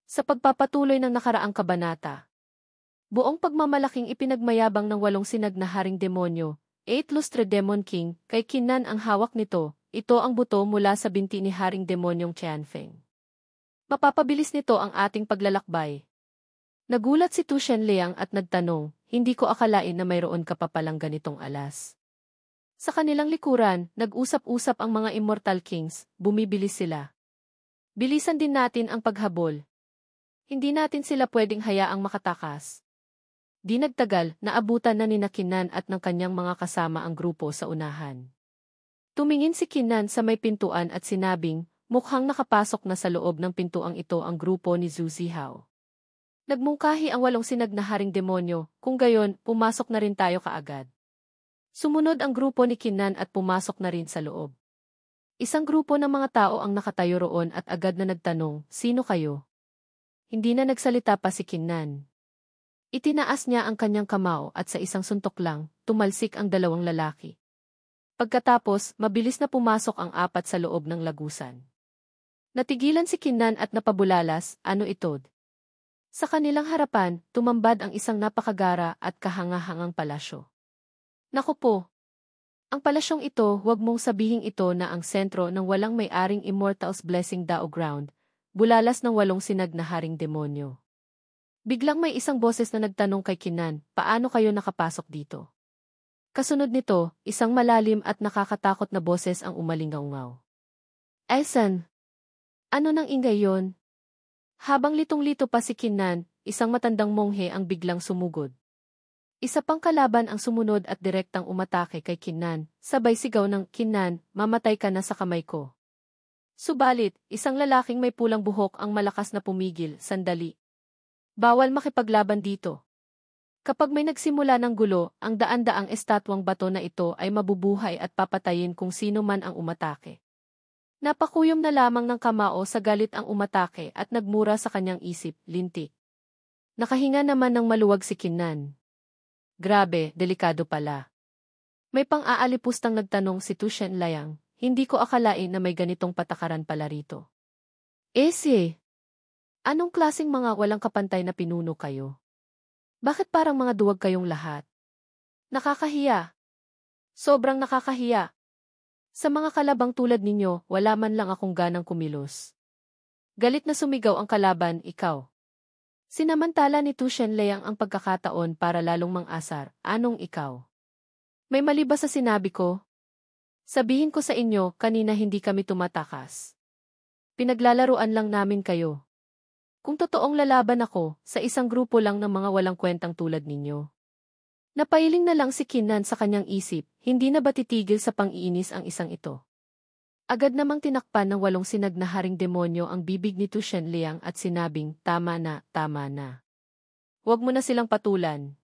Sa pagpapatuloy ng nakaraang kabanata, buong pagmamalaking ipinagmayabang ng walong sinag na haring demonyo, Eight Lustre Demon King, kay Kinnan ang hawak nito, ito ang buto mula sa binti ni haring demonyong Tianfeng. Mapapabilis nito ang ating paglalakbay. Nagulat si Tu Shenliang at nagtanong, hindi ko akalain na mayroon ka pa palang ganitong alas. Sa kanilang likuran, nag-usap-usap ang mga Immortal Kings, bumibilis sila. Bilisan din natin ang paghabol. Hindi natin sila pwedeng hayaang makatakas. Di nagtagal, naabutan na ni Kinnan at ng kanyang mga kasama ang grupo sa unahan. Tumingin si Kinnan sa may pintuan at sinabing, mukhang nakapasok na sa loob ng pintuang ito ang grupo ni Zhu Zihao. Nagmungkahi ang walong sinag na haring demonyo, kung gayon, pumasok na rin tayo kaagad. Sumunod ang grupo ni Kinnan at pumasok na rin sa loob. Isang grupo ng mga tao ang nakatayo roon at agad na nagtanong, sino kayo? Hindi na nagsalita pa si Kinnan. Itinaas niya ang kanyang kamao at sa isang suntok lang, tumalsik ang dalawang lalaki. Pagkatapos, mabilis na pumasok ang apat sa loob ng lagusan. Natigilan si Kinnan at napabulalas, ano ito? Sa kanilang harapan, tumambad ang isang napakagara at kahanga-hangang palasyo. Naku po! Ang palasyong ito, huwag mong sabihing ito na ang sentro ng walang may-aring Immortal's Blessing Dao Ground, bulalas ng walong sinag na haring demonyo. Biglang may isang boses na nagtanong kay Kinnan, paano kayo nakapasok dito? Kasunod nito, isang malalim at nakakatakot na boses ang umalingaw-ngaw. Elsan! Ano nang ingay yon? Habang litong-lito pa si Kinnan, isang matandang monghe ang biglang sumugod. Isa pang kalaban ang sumunod at direktang umatake kay Kinnan, sabay sigaw ng, Kinnan, mamatay ka na sa kamay ko. Subalit, isang lalaking may pulang buhok ang malakas na pumigil, sandali. Bawal makipaglaban dito. Kapag may nagsimula ng gulo, ang daan-daang estatwang bato na ito ay mabubuhay at papatayin kung sino man ang umatake. Napakuyom na lamang ng kamao sa galit ang umatake at nagmura sa kanyang isip, lintik. Nakahinga naman ng maluwag si Kinnan. Grabe, delikado pala. May pang-aalipustang nagtanong si Tu Shenliang, hindi ko akalain na may ganitong patakaran pala rito. Anong klaseng mga walang kapantay na pinuno kayo? Bakit parang mga duwag kayong lahat? Nakakahiya. Sobrang nakakahiya. Sa mga kalabang tulad ninyo, wala man lang akong ganang kumilos. Galit na sumigaw ang kalaban, ikaw. Sinamantala ni Tu Shenliang ang pagkakataon para lalong mang-asar, anong ikaw? May mali ba sa sinabi ko? Sabihin ko sa inyo, kanina hindi kami tumatakas. Pinaglalaruan lang namin kayo. Kung totoong lalaban ako, sa isang grupo lang ng mga walang kwentang tulad ninyo. Napailing na lang si Kinnan sa kanyang isip, hindi na ba titigil sa pang-iinis ang isang ito? Agad namang tinakpan ng walong sinag na haring demonyo ang bibig ni Tu Shenliang at sinabing, tama na, tama na. Huwag mo na silang patulan.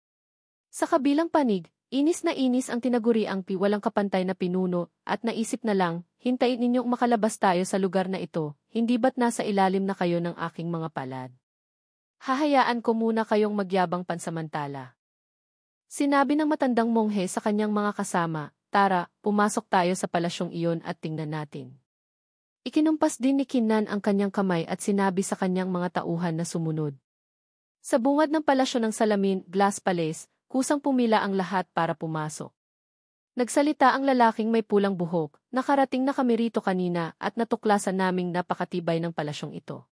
Sa kabilang panig, inis na inis ang tinaguriang walang kapantay na pinuno at naisip na lang, hintayin ninyong makalabas tayo sa lugar na ito, hindi ba't nasa ilalim na kayo ng aking mga palad? Hahayaan ko muna kayong magyabang pansamantala. Sinabi ng matandang monghe sa kanyang mga kasama, tara, pumasok tayo sa palasyong iyon at tingnan natin. Ikinumpas din ni Kinnan ang kanyang kamay at sinabi sa kanyang mga tauhan na sumunod. Sa bungad ng palasyo ng salamin, Glass Palace, kusang pumila ang lahat para pumasok. Nagsalita ang lalaking may pulang buhok, nakarating na kami rito kanina at natuklasan naming napakatibay ng palasyong ito.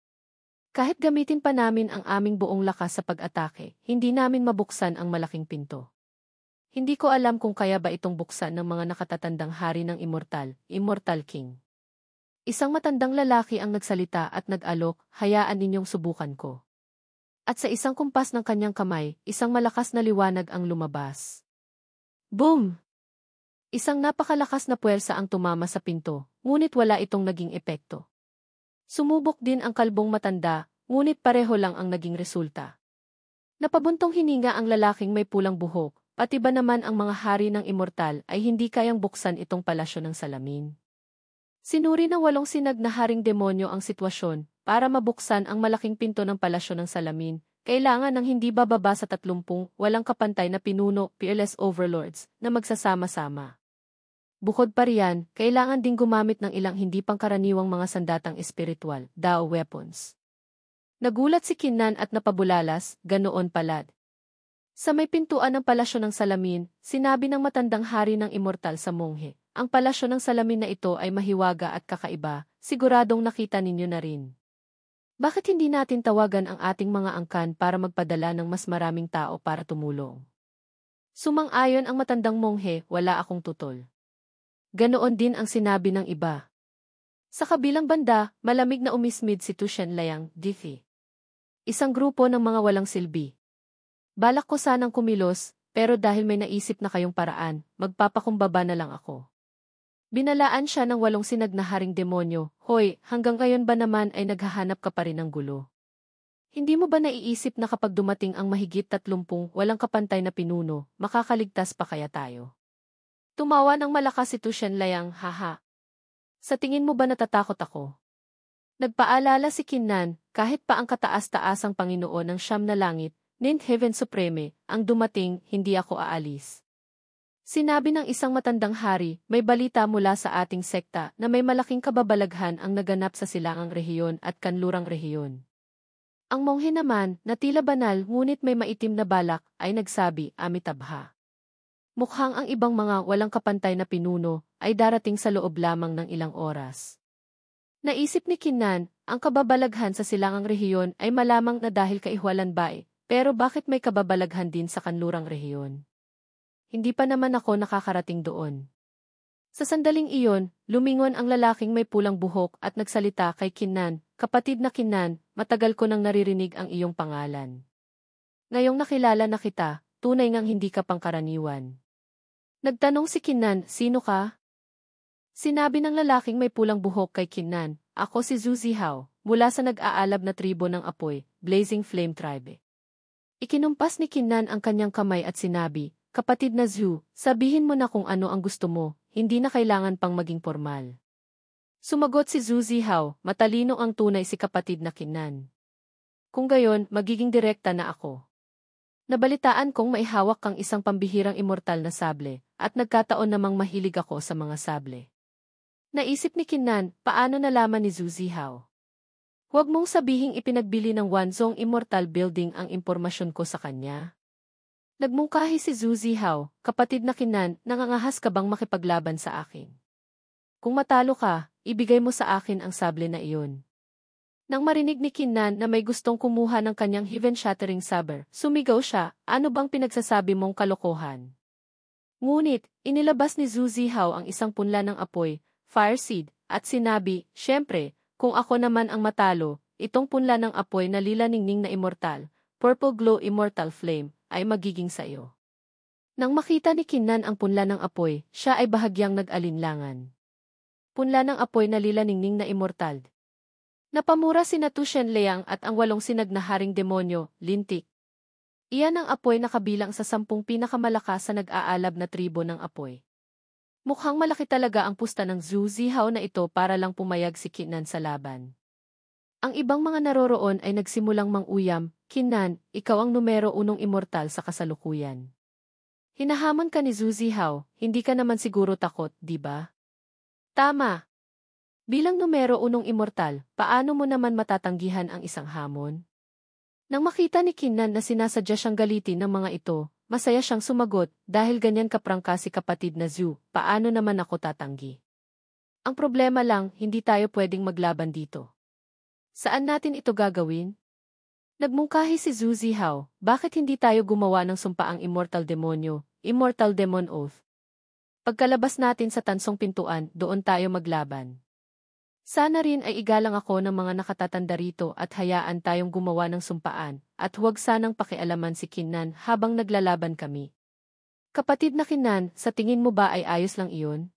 Kahit gamitin pa namin ang aming buong lakas sa pag-atake, hindi namin mabuksan ang malaking pinto. Hindi ko alam kung kaya ba itong buksan ng mga nakatatandang hari ng Immortal King. Isang matandang lalaki ang nagsalita at nag-alok, hayaan ninyong subukan ko. At sa isang kumpas ng kanyang kamay, isang malakas na liwanag ang lumabas. Boom! Isang napakalakas na puwersa ang tumama sa pinto, ngunit wala itong naging epekto. Sumubok din ang kalbong matanda, ngunit pareho lang ang naging resulta. Napabuntong hininga ang lalaking may pulang buhok, pati ba naman ang mga hari ng Immortal ay hindi kayang buksan itong palasyo ng salamin. Sinuri ng walong sinag na haring demonyo ang sitwasyon, para mabuksan ang malaking pinto ng palasyo ng salamin, kailangan ng hindi bababa sa 30 walang kapantay na pinuno, peerless overlords, na magsasama-sama. Bukod pa riyan, kailangan ding gumamit ng ilang hindi pangkaraniwang mga sandatang espiritual, Dao weapons. Nagulat si Kinnan at napabulalas, ganoon palad. Sa may pintuan ng palasyo ng salamin, sinabi ng matandang hari ng immortal sa monghe, ang palasyo ng salamin na ito ay mahiwaga at kakaiba, siguradong nakita ninyo na rin. Bakit hindi natin tawagan ang ating mga angkan para magpadala ng mas maraming tao para tumulong? Sumang-ayon ang matandang monghe, wala akong tutol. Ganoon din ang sinabi ng iba. Sa kabilang banda, malamig na umismid si Tushen Layang, Difi. Isang grupo ng mga walang silbi. Balak ko sanang kumilos, pero dahil may naisip na kayong paraan, magpapakumbaba na lang ako. Binalaan siya ng 8 sinag na haring demonyo, hoy, hanggang ngayon ba naman ay naghahanap ka pa rin ng gulo? Hindi mo ba naiisip na kapag dumating ang mahigit 30 walang kapantay na pinuno, makakaligtas pa kaya tayo? Tumawa ng malakas si Tushen Layang, haha. Sa tingin mo ba natatakot ako? Nagpaalala si Kinnan, kahit pa ang kataas-taasang Panginoon ng Siyam na Langit, named Heaven Supreme, ang dumating, hindi ako aalis. Sinabi ng isang matandang hari, may balita mula sa ating sekta na may malaking kababalaghan ang naganap sa silangang rehiyon at kanlurang rehiyon. Ang monghe naman, na tila banal ngunit may maitim na balak, ay nagsabi, Amitabha. Mukhang ang ibang mga walang kapantay na pinuno ay darating sa loob lamang ng ilang oras. Naisip ni Kinnan, ang kababalaghan sa silangang rehiyon ay malamang na dahil kaihwalan bae. Pero bakit may kababalaghan din sa kanlurang rehiyon? Hindi pa naman ako nakakarating doon. Sa sandaling iyon, lumingon ang lalaking may pulang buhok at nagsalita kay Kinnan, kapatid na Kinnan, matagal ko nang naririnig ang iyong pangalan. Ngayong nakilala na kita, tunay ngang hindi ka pangkaraniwan. Nagtanong si Kinnan, sino ka? Sinabi ng lalaking may pulang buhok kay Kinnan, ako si Zhu Zihao, mula sa nag-aalab na tribo ng apoy, Blazing Flame Tribe. Ikinumpas ni Kinnan ang kanyang kamay at sinabi, kapatid na Zhu, sabihin mo na kung ano ang gusto mo, hindi na kailangan pang maging formal. Sumagot si Zhu Zihao, matalino ang tunay si kapatid na Kinnan. Kung gayon, magiging direkta na ako. Nabalitaan kong may hawak kang isang pambihirang immortal na sable, at nagkataon namang mahilig ako sa mga sable. Naisip ni Kinnan, paano nalaman ni Zhu Zihao? Huwag mong sabihing ipinagbili ng Wanzhong Immortal Building ang impormasyon ko sa kanya. Nagmungkahi si Zhu Zihao, kapatid na Kinnan, nangangahas ka bang makipaglaban sa akin? Kung matalo ka, ibigay mo sa akin ang sable na iyon. Nang marinig ni Kinnan na may gustong kumuha ng kanyang heaven-shattering saber, sumigaw siya, ano bang pinagsasabi mong kalokohan? Ngunit, inilabas ni Zhu Zihao ang isang punla ng apoy, fire seed, at sinabi, syempre, kung ako naman ang matalo, itong punla ng apoy na lila-ningning na immortal, purple glow immortal flame, ay magiging sa iyo. Nang makita ni Kinnan ang punla ng apoy, siya ay bahagyang nag-alinlangan. Punla ng apoy na lila-ningning na immortal. Napamura sina Tushen Layang at ang 8 sinag na haring demonyo, lintik. Iyan ang apoy na kabilang sa 10 pinakamalakas sa nag-aalab na tribo ng apoy. Mukhang malaki talaga ang pusta ng Zhu Zihao na ito para lang pumayag si Kinnan sa laban. Ang ibang mga naroroon ay nagsimulang manguyam, Kinnan, ikaw ang numero 1 immortal sa kasalukuyan. Hinahamon ka ni Zhu Zihao, hindi ka naman siguro takot, di ba? Tama. Bilang numero 1 immortal, paano mo naman matatanggihan ang isang hamon? Nang makita ni Kinnan na sinasadya siyang galitin ng mga ito, masaya siyang sumagot, dahil ganyan kaprangka si kapatid na Zhu, paano naman ako tatanggi? Ang problema lang, hindi tayo pwedeng maglaban dito. Saan natin ito gagawin? Nagmungkahi si Zhu Zihao, bakit hindi tayo gumawa ng sumpaang immortal demonyo, immortal demon oath? Pagkalabas natin sa tansong pintuan, doon tayo maglaban. Sana rin ay igalang ako ng mga nakatatanda rito at hayaan tayong gumawa ng sumpaan, at huwag sanang pakialaman si Kinnan habang naglalaban kami. Kapatid na Kinnan, sa tingin mo ba ay ayos lang iyon?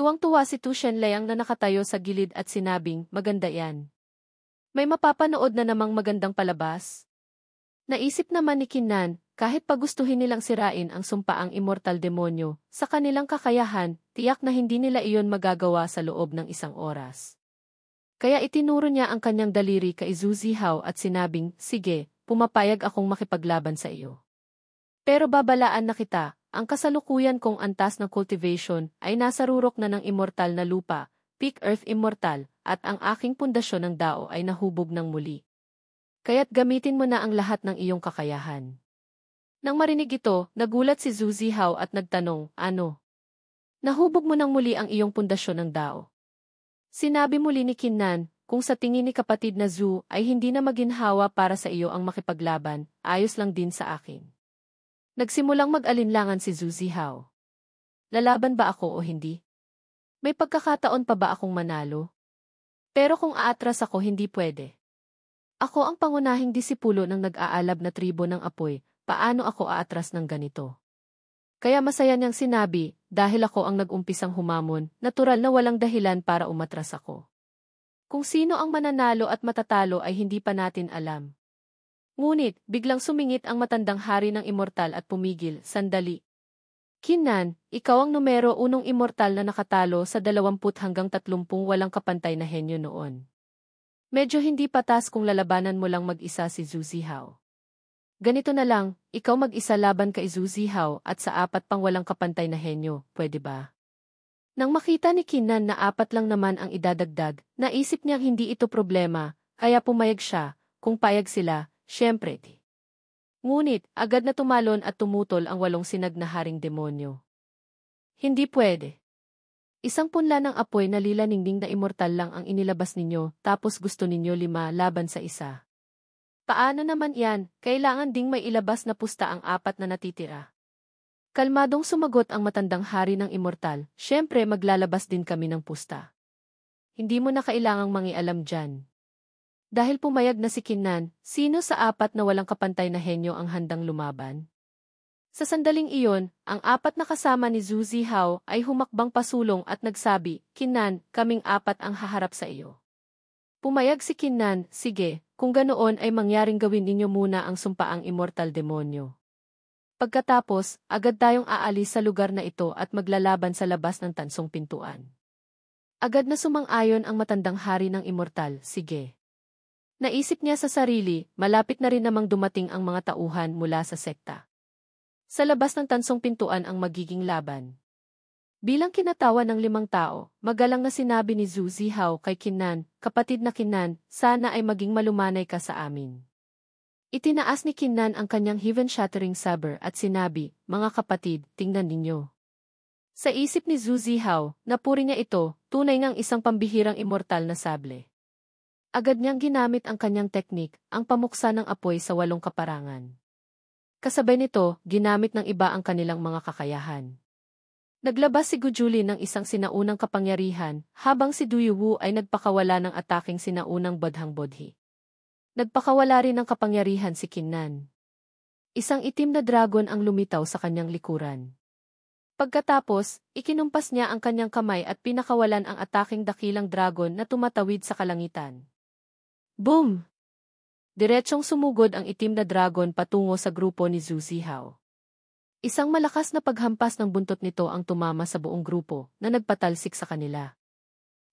Tuwang-tuwa si Tushen Layang na nakatayo sa gilid at sinabing, maganda yan. May mapapanood na namang magandang palabas? Naisip naman ni Kinnan, kahit pagustuhin nilang sirain ang sumpaang immortal demonyo, sa kanilang kakayahan, tiyak na hindi nila iyon magagawa sa loob ng 1 oras. Kaya itinuro niya ang kanyang daliri kay Zhu Zihao at sinabing, sige, pumapayag akong makipaglaban sa iyo. Pero babalaan na kita, ang kasalukuyan kong antas ng cultivation ay nasa rurok na ng immortal na lupa, peak earth immortal, at ang aking pundasyon ng dao ay nahubog ng muli. kaya't gamitin mo na ang lahat ng iyong kakayahan. Nang marinig ito, nagulat si Zhu Zihao at nagtanong, ano? Nahubog mo nang muli ang iyong pundasyon ng Dao. Sinabi muli ni Kinnan, kung sa tingin ni kapatid na Zhu ay hindi na maginhawa para sa iyo ang makipaglaban, ayos lang din sa akin. Nagsimulang mag-alinlangan si Zhu Zihao. Lalaban ba ako o hindi? May pagkakataon pa ba akong manalo? Pero kung aatras ako hindi pwede. Ako ang pangunahing disipulo ng nag-aalab na tribo ng apoy, paano ako aatras ng ganito? Kaya masaya niyang sinabi, dahil ako ang nag-umpisang humamon, natural na walang dahilan para umatras ako. Kung sino ang mananalo at matatalo ay hindi pa natin alam. Ngunit, biglang sumingit ang matandang hari ng immortal at pumigil, sandali. Kinnan, ikaw ang numero 1 immortal na nakatalo sa 20 hanggang 30 walang kapantay na henyo noon. Medyo hindi patas kung lalabanan mo lang mag-isa si Zhu Zihao. Ganito na lang, ikaw mag-isa laban kay Zhu Zihao at sa 4 pang walang kapantay na henyo, pwede ba? Nang makita ni Kinnan na 4 lang naman ang idadagdag, naisip niyang hindi ito problema, kaya pumayag siya, kung payag sila, syempre. Ngunit, agad na tumalon at tumutol ang 8 sinag na haring demonyo. Hindi pwede. Isang punla ng apoy na lilaningning na immortal lang ang inilabas ninyo, tapos gusto ninyo 5 laban sa isa. Paano naman yan, kailangan ding may ilabas na pusta ang 4 na natitira. Kalmadong sumagot ang matandang hari ng immortal, syempre maglalabas din kami ng pusta. Hindi mo na kailangang mangialam dyan. Dahil pumayag na si Kinnan, sino sa 4 na walang kapantay na henyo ang handang lumaban? Sa sandaling iyon, ang 4 na kasama ni Zhu Zihao ay humakbang pasulong at nagsabi, Kinnan, kaming 4 ang haharap sa iyo. Pumayag si Kinnan, sige, kung ganoon ay mangyaring gawin ninyo muna ang sumpaang immortal demonyo. Pagkatapos, agad tayong aalis sa lugar na ito at maglalaban sa labas ng tansong pintuan. Agad na sumang-ayon ang matandang hari ng immortal, sige. Naisip niya sa sarili, malapit na rin namang dumating ang mga tauhan mula sa sekta. Sa labas ng tansong pintuan ang magiging laban. Bilang kinatawa ng 5 tao, magalang na sinabi ni Zhu Zihao kay Kinnan, kapatid na Kinnan, sana ay maging malumanay ka sa amin. Itinaas ni Kinnan ang kanyang heaven-shattering saber at sinabi, mga kapatid, tingnan ninyo. Sa isip ni Zhu Zihao, napuri niya ito, tunay ngang isang pambihirang immortal na sable. Agad niyang ginamit ang kanyang teknik, ang pamuksa ng apoy sa 8 kaparangan. Kasabay nito, ginamit ng iba ang kanilang mga kakayahan. Naglabas si Gujuli ng isang sinaunang kapangyarihan, habang si Du Yuwu ay nagpakawala ng ataking sinaunang bodhang bodhi. Nagpakawala rin ng kapangyarihan si Kinnan. Isang itim na dragon ang lumitaw sa kanyang likuran. Pagkatapos, ikinumpas niya ang kanyang kamay at pinakawalan ang ataking dakilang dragon na tumatawid sa kalangitan. Boom! Diretsyong sumugod ang itim na dragon patungo sa grupo ni Zhu Zihao. Isang malakas na paghampas ng buntot nito ang tumama sa buong grupo na nagpatalsik sa kanila.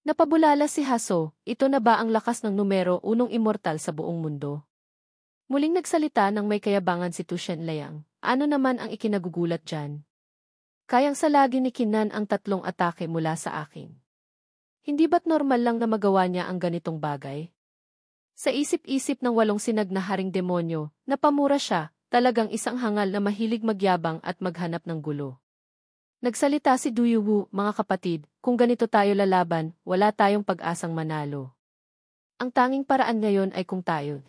Napabulala si Haso, ito na ba ang lakas ng numero 1 immortal sa buong mundo? Muling nagsalita ng may kayabangan si Tu Shenliang, ano naman ang ikinagugulat dyan? Kayang salagi ni Kinnan ang 3 atake mula sa akin. Hindi ba't normal lang na magawa niya ang ganitong bagay? Sa isip-isip ng 8 sinag na haring demonyo, napamura siya, talagang isang hangal na mahilig magyabang at maghanap ng gulo. Nagsalita si Du Yuwu, mga kapatid, kung ganito tayo lalaban, wala tayong pag-asang manalo. Ang tanging paraan ngayon ay kung tayo.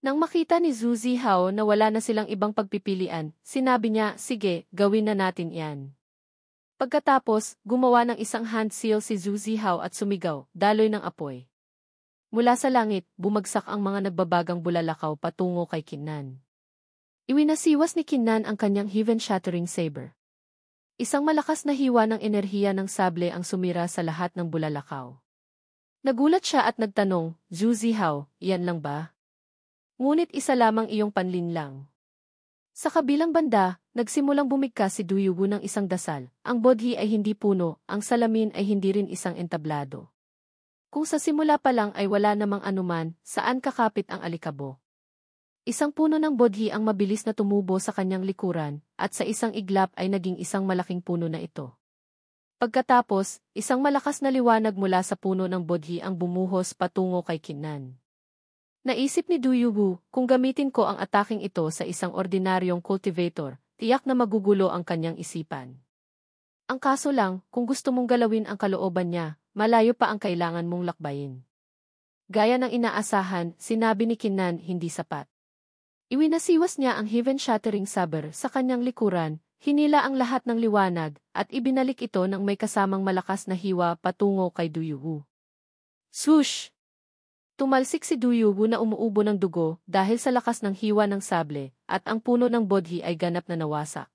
Nang makita ni Zhu Zihao na wala na silang ibang pagpipilian, sinabi niya, sige, gawin na natin yan. Pagkatapos, gumawa ng isang hand seal si Zhu Zihao at sumigaw, daloy ng apoy. Mula sa langit, bumagsak ang mga nagbabagang bulalakaw patungo kay Kinnan. Iwinasiwas ni Kinnan ang kanyang heaven-shattering saber. Isang malakas na hiwa ng enerhiya ng sable ang sumira sa lahat ng bulalakaw. Nagulat siya at nagtanong, Zhu Zihao, iyan lang ba? Ngunit isa lamang iyong panlinlang. Sa kabilang banda, nagsimulang bumigkas si Du Yuwu ng isang dasal. Ang bodhi ay hindi puno, ang salamin ay hindi rin isang entablado. Kung sa simula pa lang ay wala namang anuman, saan kakapit ang alikabok? Isang puno ng bodhi ang mabilis na tumubo sa kanyang likuran, at sa isang iglap ay naging isang malaking puno na ito. Pagkatapos, isang malakas na liwanag mula sa puno ng bodhi ang bumuhos patungo kay Kinnan. Naisip ni Du Yuhu, kung gamitin ko ang ataking ito sa isang ordinaryong cultivator, tiyak na magugulo ang kanyang isipan. Ang kaso lang, kung gusto mong galawin ang kalooban niya, malayo pa ang kailangan mong lakbayin. Gaya ng inaasahan, sinabi ni Kinnan hindi sapat. Iwinasiwas niya ang heaven-shattering saber sa kanyang likuran, hinila ang lahat ng liwanag, at ibinalik ito ng may kasamang malakas na hiwa patungo kay Du Yuhu. Swoosh! Tumalsik si Du Yuhu na umuubo ng dugo dahil sa lakas ng hiwa ng sable, at ang puno ng bodhi ay ganap na nawasak.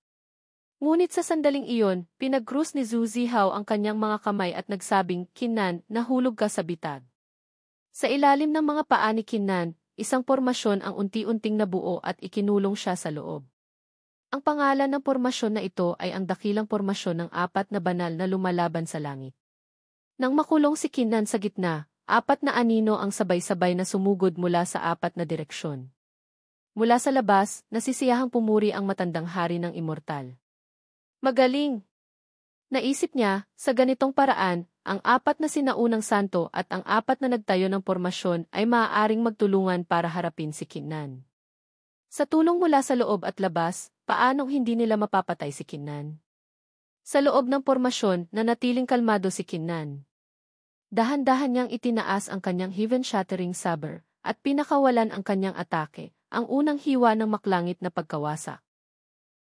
Ngunit sa sandaling iyon, pinag-krus ni Zhu Zihao ang kanyang mga kamay at nagsabing, Kinnan, nahulog ka sa bitag. Sa ilalim ng mga paa ni Kinnan, isang pormasyon ang unti-unting nabuo at ikinulong siya sa loob. Ang pangalan ng pormasyon na ito ay ang dakilang pormasyon ng apat na banal na lumalaban sa langit. Nang makulong si Kinnan sa gitna, apat na anino ang sabay-sabay na sumugod mula sa apat na direksyon. Mula sa labas, nasisiyahang pumuri ang matandang hari ng immortal. Magaling! Naisip niya, sa ganitong paraan, ang apat na sinaunang santo at ang apat na nagtayo ng pormasyon ay maaaring magtulungan para harapin si Kinnan. Sa tulong mula sa loob at labas, paanong hindi nila mapapatay si Kinnan? Sa loob ng pormasyon, nanatiling kalmado si Kinnan. Dahan-dahan niyang itinaas ang kanyang heaven-shattering saber, at pinakawalan ang kanyang atake, ang unang hiwa ng maklangit na pagkawasak.